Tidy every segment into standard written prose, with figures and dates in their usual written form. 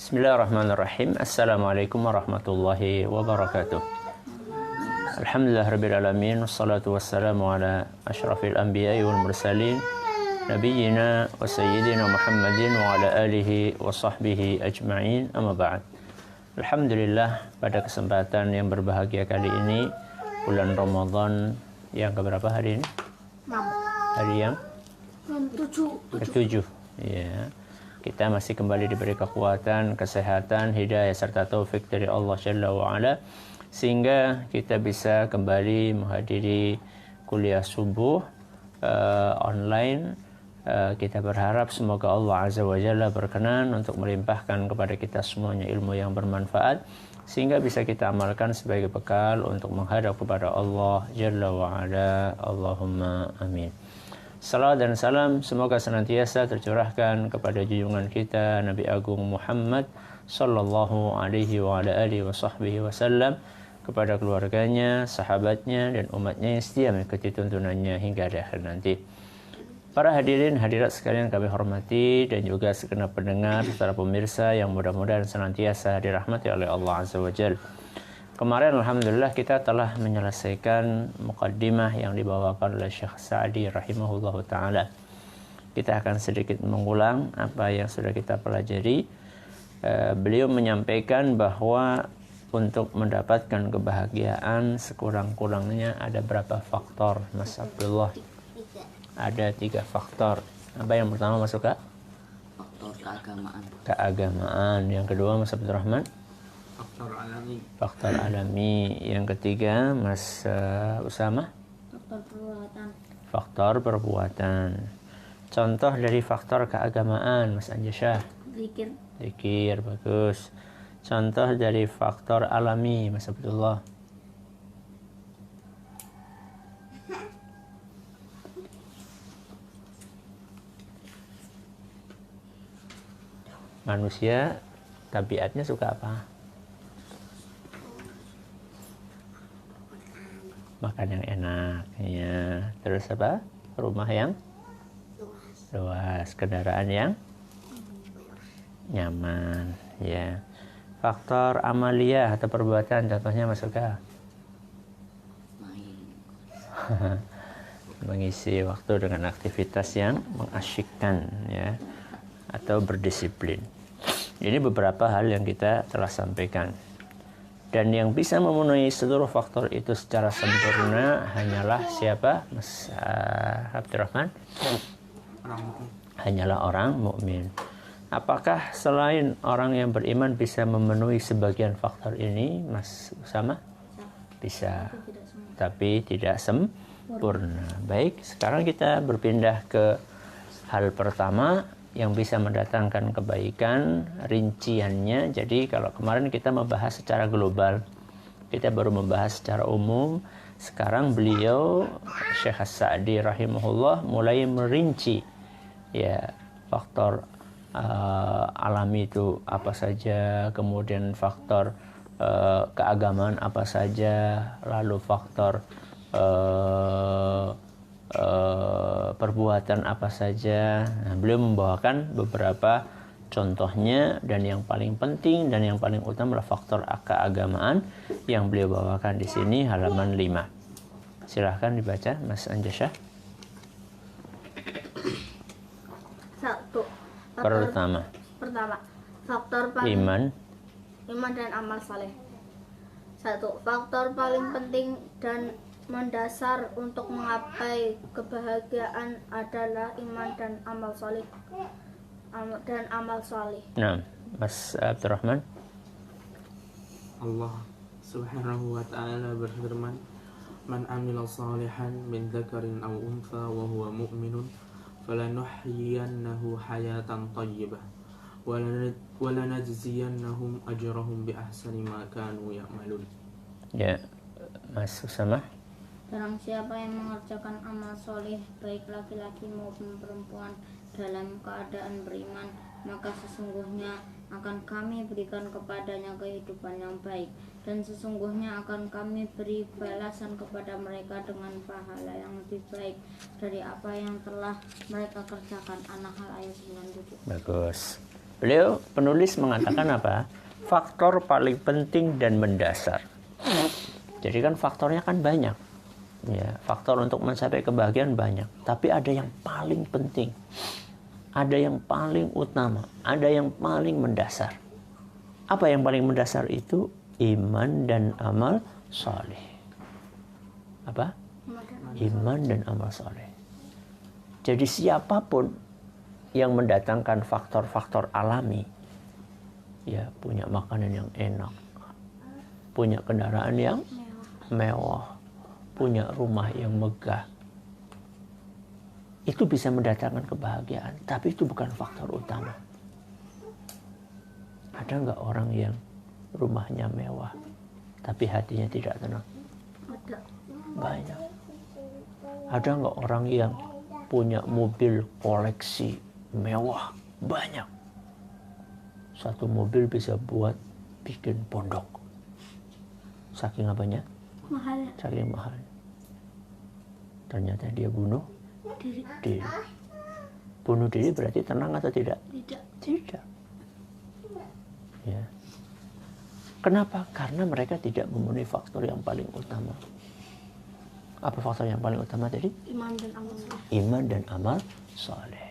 Bismillahirrahmanirrahim. Assalamualaikum warahmatullahi wabarakatuh. Alhamdulillah rabbil alamin, wassalatu wassalamu ala asyrafil anbiya'i wal mursalin nabiyyina wa sayyidina Muhammadin wa ala alihi wa sahbihi ajma'in, amma ba'd. Alhamdulillah, pada kesempatan yang berbahagia kali ini, bulan Ramadan yang keberapa hari ini? Hari yang ke-7. Ya. Kita masih kembali diberi kekuatan, kesehatan, hidayah serta taufik dari Allah Jalla wa Ala, sehingga kita bisa kembali menghadiri kuliah subuh online. Kita berharap semoga Allah Azza wa Jalla berkenan untuk melimpahkan kepada kita semuanya ilmu yang bermanfaat, sehingga bisa kita amalkan sebagai bekal untuk menghadap kepada Allah Jalla wa Ala. Allahumma amin. Salam dan salam semoga senantiasa tercurahkan kepada junjungan kita Nabi Agung Muhammad sallallahu alaihi wa ala alihi wa sahbihi wasallam, kepada keluarganya, sahabatnya, dan umatnya yang setia mengikuti tuntunannya hingga akhir nanti. Para hadirin hadirat sekalian kami hormati, dan juga segenap pendengar serta pemirsa yang mudah-mudahan senantiasa dirahmati oleh Allah Azza wa Jalla. Kemarin alhamdulillah kita telah menyelesaikan muqaddimah yang dibawakan oleh Syekh Sa'di rahimahullahu taala. Kita akan sedikit mengulang apa yang sudah kita pelajari. Beliau menyampaikan bahwa untuk mendapatkan kebahagiaan sekurang-kurangnya ada berapa faktor, Mas Abdullah? Ada 3 faktor. Apa yang pertama, Mas Suka? Faktor keagamaan. Keagamaan. Yang kedua, Mas Abdurrahman? Faktor alami. Faktor alami. Yang ketiga, Mas Usama? Faktor perbuatan. Faktor perbuatan. Contoh dari faktor keagamaan, Mas Anjasyah? Zikir. Zikir, bagus. Contoh dari faktor alami, Mas Abdullah? Manusia tabiatnya suka apa? Makan yang enak, ya. Terus apa? Rumah yang luas, kendaraan yang nyaman, ya. Faktor amalia atau perbuatan, contohnya masukah? Mengisi waktu dengan aktivitas yang mengasyikkan, ya, atau berdisiplin. Ini beberapa hal yang kita telah sampaikan. Dan yang bisa memenuhi seluruh faktor itu secara sempurna hanyalah siapa, Mas Abdurrahman? Hanyalah orang mukmin. Apakah selain orang yang beriman bisa memenuhi sebagian faktor ini, Mas Usama? Bisa, tapi tidak sempurna. Baik, sekarang kita berpindah ke hal pertama yang bisa mendatangkan kebaikan, rinciannya. Jadi kalau kemarin kita membahas secara global, kita baru membahas secara umum. Sekarang beliau Syekh Sa'di rahimahullah mulai merinci, ya, faktor alami itu apa saja, kemudian faktor keagamaan apa saja, lalu faktor perbuatan apa saja. Nah, beliau membawakan beberapa contohnya, dan yang paling penting dan yang paling utama adalah faktor keagamaan yang beliau bawakan di sini, halaman 5. Silahkan dibaca, Mas Anjasyah. Satu. Pertama, faktor paling iman dan amal saleh. 1. Faktor paling penting dan mendasar untuk menggapai kebahagiaan adalah iman dan amal saleh. Nah, Mas Abdurrahman. Allah Subhanahu wa ta'ala berfirman, "Man amila salihan min dzakarin aw untha wa huwa mu'minun falanuhyiyannahu hayatan thayyibah wa lanajziyannahum ajrahum bi ahsani ma kanu ya'malun." Ya, Mas Usama. Barang siapa yang mengerjakan amal soleh, baik laki-laki maupun perempuan, dalam keadaan beriman, maka sesungguhnya akan kami berikan kepadanya kehidupan yang baik, dan sesungguhnya akan kami beri balasan kepada mereka dengan pahala yang lebih baik dari apa yang telah mereka kerjakan. An-Nahl ayat 97. Bagus. Beliau penulis mengatakan apa? Faktor paling penting dan mendasar. Jadi kan faktornya kan banyak. Ya, faktor untuk mencapai kebahagiaan banyak, tapi ada yang paling penting. Ada yang paling utama, ada yang paling mendasar. Apa yang paling mendasar itu? Iman dan amal saleh. Apa? Iman dan amal saleh. Jadi siapapun yang mendatangkan faktor-faktor alami, ya punya makanan yang enak, punya kendaraan yang mewah, punya rumah yang megah, itu bisa mendatangkan kebahagiaan, tapi itu bukan faktor utama. Ada nggak orang yang rumahnya mewah, tapi hatinya tidak tenang? Banyak. Ada nggak orang yang punya mobil koleksi mewah? Banyak. Satu mobil bisa buat bikin pondok. Saking apanya? Mahal. Saking mahal. Ternyata dia bunuh diri. Bunuh diri berarti tenang atau tidak? Tidak. Ya. Kenapa? Karena mereka tidak memenuhi faktor yang paling utama. Apa faktor yang paling utama tadi? Iman dan amal saleh. Iman dan amal saleh.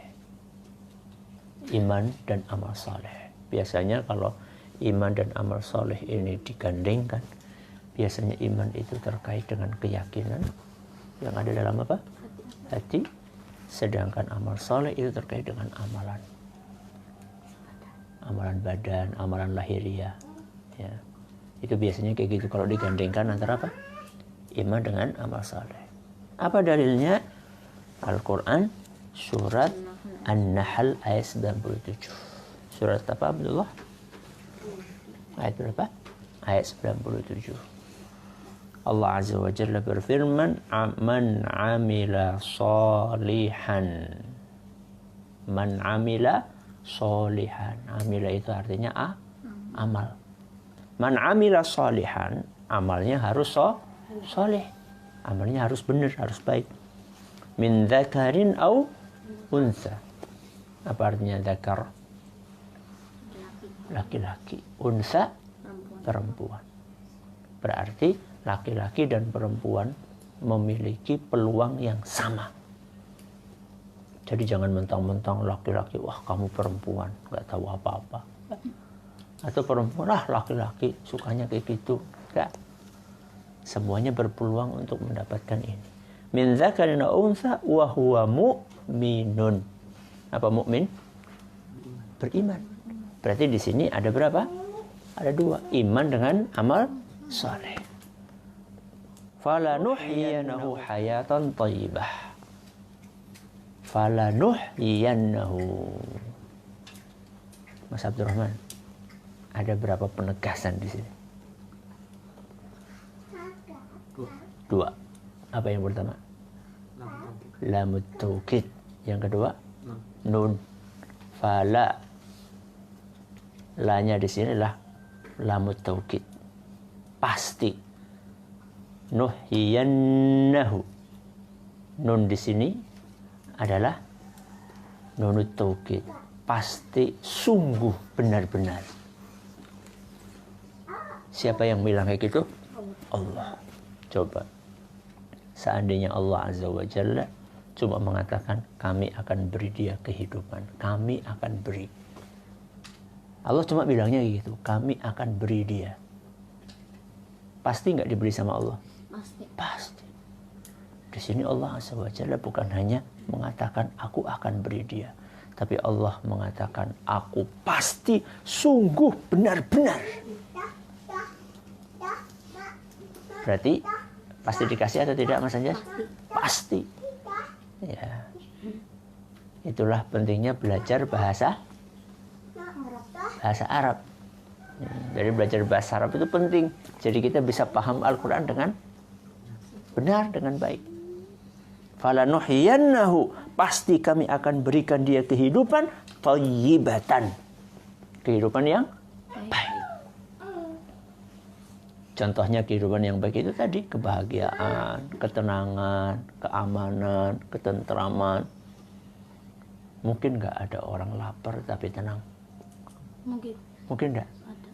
Iman dan amal saleh. Biasanya kalau iman dan amal saleh ini digandengkan, biasanya iman itu terkait dengan keyakinan yang ada dalam apa? Hati. Sedangkan amal saleh itu terkait dengan amalan. Amalan badan, amalan lahiriah. Ya. Itu biasanya kayak gitu kalau digandengkan antara apa? Iman dengan amal saleh. Apa dalilnya? Al-Quran surat An-Nahl ayat 97. Surat apa Abdullah? Ayat berapa? Ayat 97. Allah Azza wa Jalla berfirman, man amila salihan. Man amila salihan. Amila itu artinya amal. Man amila salihan, amalnya harus soleh. Amalnya harus benar, harus baik. Min dzakarin au unsa. Apa artinya dzakar? Laki-laki. Unsa perempuan. Berarti laki-laki dan perempuan memiliki peluang yang sama. Jadi jangan mentang-mentang laki-laki, wah kamu perempuan, nggak tahu apa-apa. Atau perempuan, laki-laki sukanya kayak gitu. Enggak. Semuanya berpeluang untuk mendapatkan ini. Min dzakarin aw untha wa huwa mu'minun. Apa mukmin? Beriman. Berarti di sini ada berapa? Ada dua, iman dengan amal saleh. Falanuhyiyanahu hayatan thayyibah. Falanuhyiyanahu. Mas Abdurrahman, ada berapa penegasan di sini? Dua. Apa yang pertama? Lamut taukid. Yang kedua? Nun. Fala. La-nya di sini adalah lamut taukid. Pasti. Nuhyiyannahu. Nun di sini adalah nunut taukid. Pasti, sungguh, benar-benar. Siapa yang bilang kayak gitu? Allah. Coba. Seandainya Allah Azza wa Jalla cuma mengatakan, kami akan beri dia kehidupan. Kami akan beri. Allah cuma bilangnya gitu, kami akan beri dia. Pasti nggak diberi sama Allah? Pasti. Di sini Allah Azza wa Jalla bukan hanya mengatakan aku akan beri dia, tapi Allah mengatakan aku pasti, sungguh, benar-benar. Berarti pasti dikasih atau tidak Mas Anjas? Pasti. Ya. Itulah pentingnya belajar bahasa Arab. Jadi belajar bahasa Arab itu penting. Jadi kita bisa paham Al-Quran dengan benar, dengan baik. Falanuhyiyannahu, pasti kami akan berikan dia kehidupan thayyibatan. Kehidupan yang baik. Contohnya kehidupan yang baik itu tadi, kebahagiaan, ketenangan, keamanan, ketentraman. Mungkin nggak ada orang lapar tapi tenang. Mungkin enggak? Ada.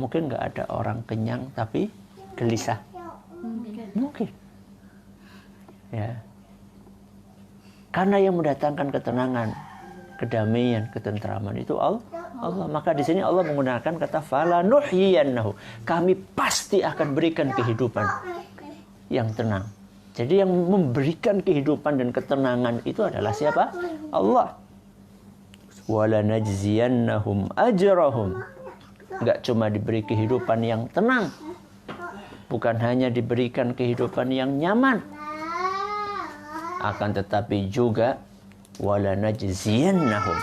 Mungkin enggak ada orang kenyang tapi gelisah. Mungkin. Ya. Karena yang mendatangkan ketenangan, kedamaian, ketentraman itu Allah. Maka di sini Allah menggunakan kata fala nuhyiyannahu. Kami pasti akan berikan kehidupan yang tenang. Jadi yang memberikan kehidupan dan ketenangan itu adalah siapa? Allah. Wala najziyannahum ajrahum. Enggak cuma diberi kehidupan yang tenang. Bukan hanya diberikan kehidupan yang nyaman. Akan tetapi juga wala najziyannahum,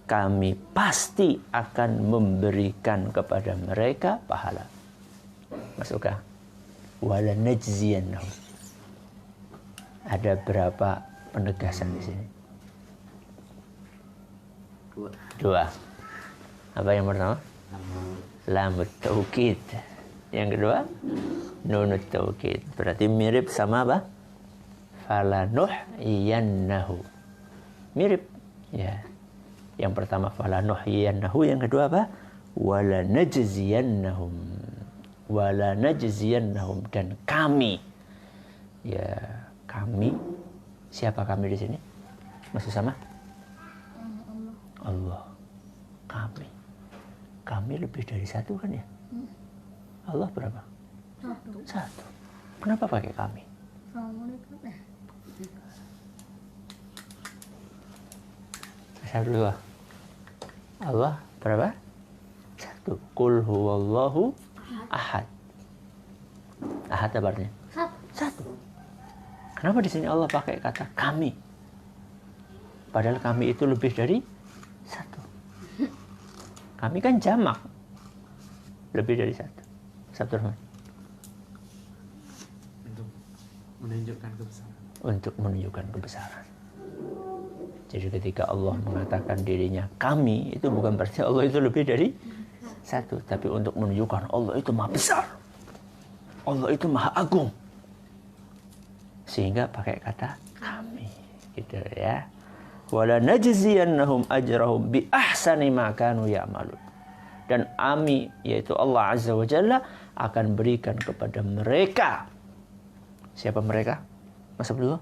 kami pasti akan memberikan kepada mereka pahala. Masukah? Wala najziyannahum. Ada berapa penegasan di sini? Dua. Apa yang pertama? Lamut taukid. Yang kedua? Nunut taukid. Berarti mirip sama apa? Fala nuhyiyannahu. Mirip. Ya. Yang pertama fala nuhyiyannahu, yang kedua apa? Wala najziyannahum. Wala najziyannahum, dan kami. Ya, kami. Siapa kami di sini? Masih sama? Allah. Kami. Kami lebih dari satu kan ya? Allah berapa? Satu. Kenapa pakai kami? Satu. Allah berapa? Satu. Qul huwallahu ahad. Ahad apa artinya? Satu. Kenapa di sini Allah pakai kata kami? Padahal kami itu lebih dari satu. Kami kan jamak. Lebih dari satu. Satu Rahman. Untuk menunjukkan kebesaran. Untuk menunjukkan kebesaran. Jadi ketika Allah mengatakan dirinya kami, itu bukan berarti Allah itu lebih dari satu, tapi untuk menunjukkan Allah itu maha besar, Allah itu maha agung, sehingga pakai kata kami, gitu ya. Wala najziyannahum ajrahum bi ahsani ma kanu ya'malun. Dan kami, yaitu Allah Azza wa Jalla, akan berikan kepada mereka. Siapa mereka? Masuk dulu.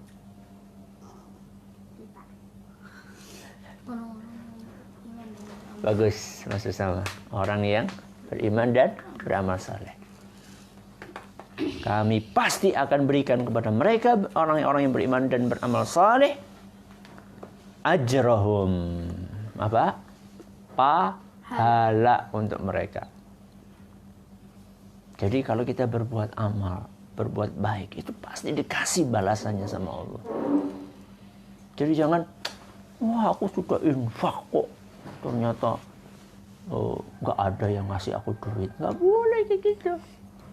Bagus, masuk sama. Orang yang beriman dan beramal saleh. Kami pasti akan berikan kepada mereka, orang-orang yang beriman dan beramal saleh, ajrahum. Apa? Pahala untuk mereka. Jadi kalau kita berbuat amal, berbuat baik, itu pasti dikasih balasannya sama Allah. Jadi jangan, wah aku sudah infak kok, ternyata nggak ada yang ngasih aku duit. Nggak boleh kayak gitu.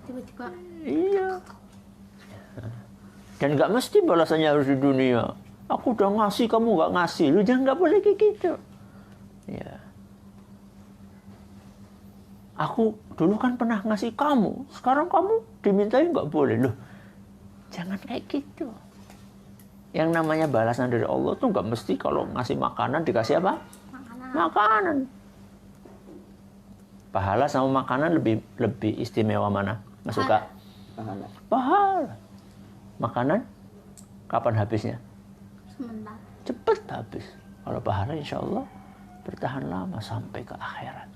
Tiba-tiba. Iya. Dan nggak mesti balasannya harus di dunia. Aku udah ngasih, kamu nggak ngasih. Lu jangan, nggak boleh kayak gitu. Ya. Aku dulu kan pernah ngasih kamu. Sekarang kamu dimintain nggak boleh. Loh, jangan kayak gitu. Yang namanya balasan dari Allah tuh nggak mesti kalau ngasih makanan dikasih apa? Makanan. Pahala sama makanan lebih istimewa mana? Mas Suka? Pahala. Makanan kapan habisnya? Sebentar. Cepat habis. Kalau pahala insya Allah bertahan lama sampai ke akhirat.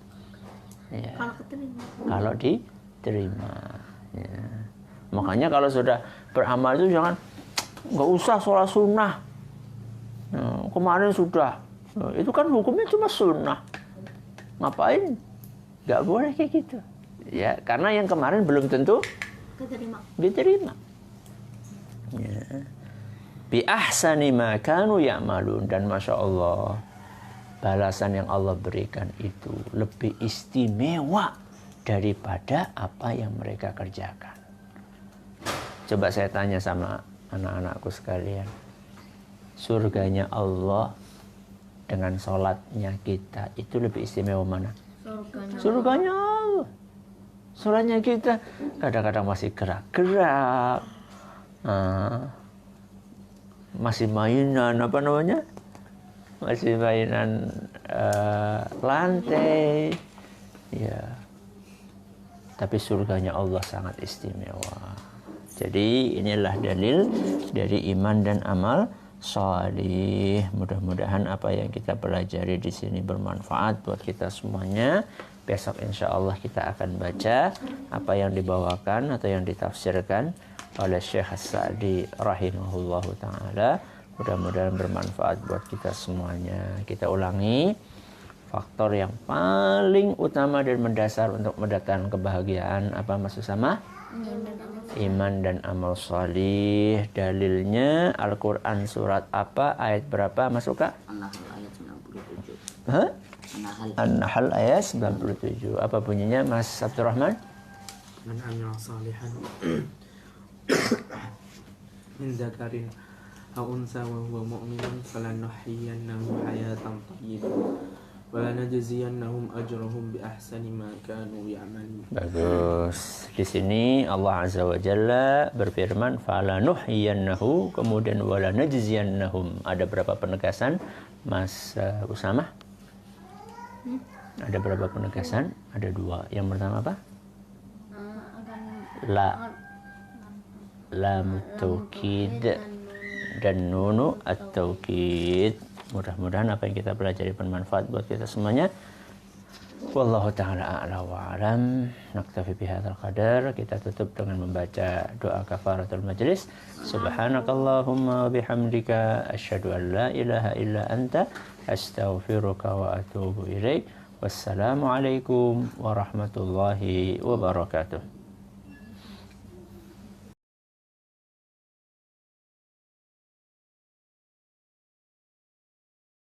Ya. Kalau keterima. Kalau diterima. Ya. Makanya kalau sudah beramal itu jangan, nggak usah sholat sunnah. Nah, kemarin sudah. Nah, itu kan hukumnya cuma sunnah. Ngapain? Nggak boleh kayak gitu. Ya, karena yang kemarin belum tentu diterima. Ya. Bi ahsani ma kanu ya'malun, dan masya Allah, balasan yang Allah berikan itu lebih istimewa daripada apa yang mereka kerjakan. Coba saya tanya sama anak-anakku sekalian, surganya Allah dengan sholatnya kita itu lebih istimewa mana? Surganya Allah. Sholatnya kita kadang-kadang masih gerak-gerak, masih mainan apa namanya, masih mainan lantai. Ya. Tapi surganya Allah sangat istimewa. Jadi inilah dalil dari iman dan amal salih. Mudah-mudahan apa yang kita pelajari di sini bermanfaat buat kita semuanya. Besok insya Allah kita akan baca apa yang dibawakan atau yang ditafsirkan oleh Syekh As-Sa'di rahimahullahu ta'ala. Mudah-mudahan bermanfaat buat kita semuanya. Kita ulangi, faktor yang paling utama dan mendasar untuk mendatangkan kebahagiaan apa maksud sama? Iman dan amal salih. Dalilnya Al-Quran surat apa, ayat berapa masuk Kak? An-Nahl ayat 97. Hah? An-Nahl. An-Nahl ayat 97. Apa bunyinya Mas Abdurrahman? Man amila salihan min dzakarin aw unsa wa huwa mu'minun falanuhyiyannahu hayatan thayyibah wa lanajziyannahum ajrahum bi ahsani ma kanu ya'malun. Bagus. Di sini Allah Azza wa Jalla berfirman falanuhyiyannahu, kemudian wala najziyannahum. Ada berapa penegasan Mas Usama? Ada berapa penegasan? Ada dua. Yang pertama apa? Lam taukid dan nunu at-taukid. Mudah-mudahan apa yang kita pelajari bermanfaat buat kita semuanya. Wallahu ta'ala a'la wa alam. Naktafi bihadzal qadar. Kita tutup dengan membaca doa kafaratul majlis. Subhanakallahumma wa bihamdika asyhadu an la ilaha illa anta astaghfiruka wa atubu ilaik. Wassalamualaikum warahmatullahi wabarakatuh.